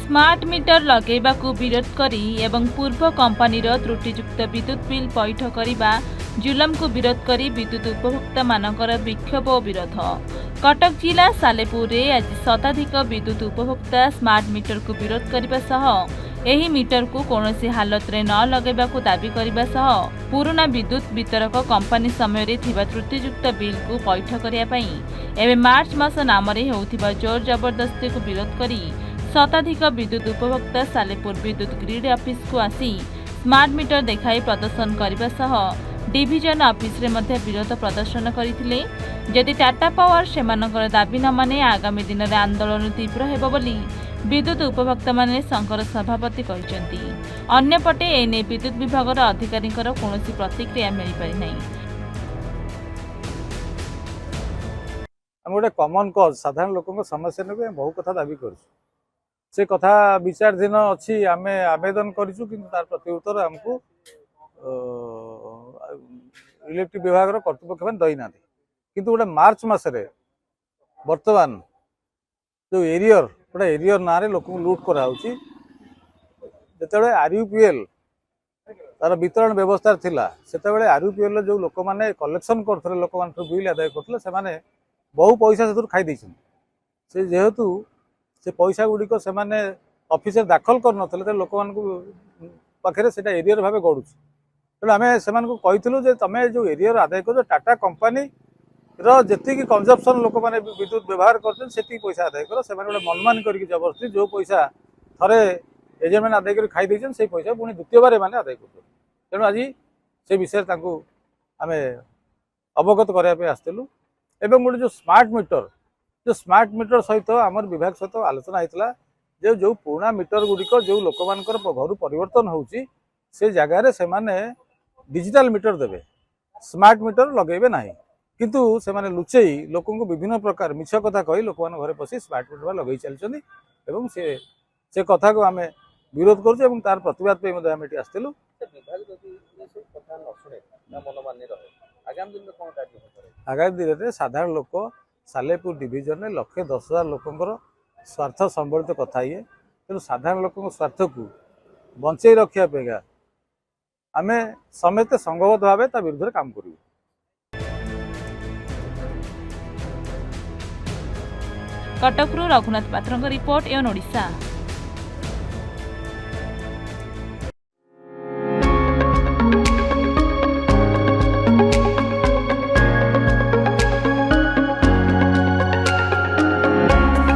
Smart meter लगेबाकू विरोध करी एवं पूर्व कंपनीर त्रुटियुक्त विद्युत बिल पैठ करने जुलम को विरोध करी विद्युत उपभोक्ता मानकर विक्षोभ और विरोध। कटक जिला सालेपुर रे आज शताधिक विद्युत उपभोक्ता स्मार्ट मीटर को विरोध करने सह एही मीटर को कौनसी हालत रे न लगेबाकू दाबी करने सह पुराना विद्युत वितरक कंपनी समय रे थिबा त्रुटियुक्त बिल को पैठ करने एवं मार्च मास नाम होउथिबा जोर जबरदस्ती को विरोध करी शताधिक विद्युत उपभोक्ता सालेपुर विद्युत ग्रिड ऑफिस को आसी स्मार्ट मीटर देखाई प्रदर्शन करने सह डिविजन ऑफिस रे मध्य विरोध प्रदर्शन करथिले। यदि टाटा पावर सेमानकर दाबी न माने आगामी दिन में आंदोलन तीव्र हेबो बोली विद्युत उपभोक्ता माने संघर सभापति कहते। अन्यपटे एने विद्युत विभाग अधिकारी कौनसी प्रतिक्रिया मिल पारि नहीं। गोटे कॉमन कॉज साधारण लोक समस्या ने बहु कथा दाबी कर से कथा विचाराधीन अच्छी आम आवेदन करूँ कि तार प्रत्युत्तर आमको इलेक्ट्रिक विभाग कर्तृपक्ष मैंने दई ना किंतु गोटे मार्च मसरे बर्तमान जो एरियर गोटे एरियर ना लोक लुट कराऊँगी जो आरयूपीएल तार वितरण व्यवस्था थिला सेते आरयूपीएल जो लोक मैंने कलेक्शन करते लोक बिल आदाय करते से बहु पैसा से खाई से जेहेतु से पैसा गुड़िक से ऑफिस दाखल कर लोक पाखे से एरियर भाव गड़ू तेणु आम से कहूँ तुम जो एरियर आदाय कर टाटा कंपनी जी कंजप्शन लोक मैंने विद्युत व्यवहार कर पैसा आदाय कर से मनमानी करके जबरदस्ती जो पैसा थे एजेंट मैंने आदाय कर खाई से पैसा पुणी द्वितीय बार मैंने आदाय कर तेणु आज से विषय आम अवगत करने आसलु एवं गोटे जो स्मार्ट मीटर सहित आमर विभाग सहित आलोचना होता जो जो पुराना मीटर गुड़िक जो लोक मान घर परिवर्तन होची से जगार से डिजिटल मीटर देवे स्मार्ट मीटर लगेबे ना किंतु से माने लुचेई लोक विभिन्न प्रकार मिछ कथा कही लोक मान घरे पशि स्मार्ट मीटर लगे चलते से कथा को आम विरोध करूँ तार प्रतिवाद पे आम ये आसलु। आगामी दिन में साधारण लोक सालेपुर डिविजन में 1,10,000 लोकंर स्वार्थ संबलित कथा ये तेणु साधारण लोक स्वार्थ को बंचे रखा अपेक्षा आम समस्ते संघबद्ध भाव ता विरुद्ध काम करूँ। कटक रघुनाथ पात्र रिपोर्ट एवं ओडिशा।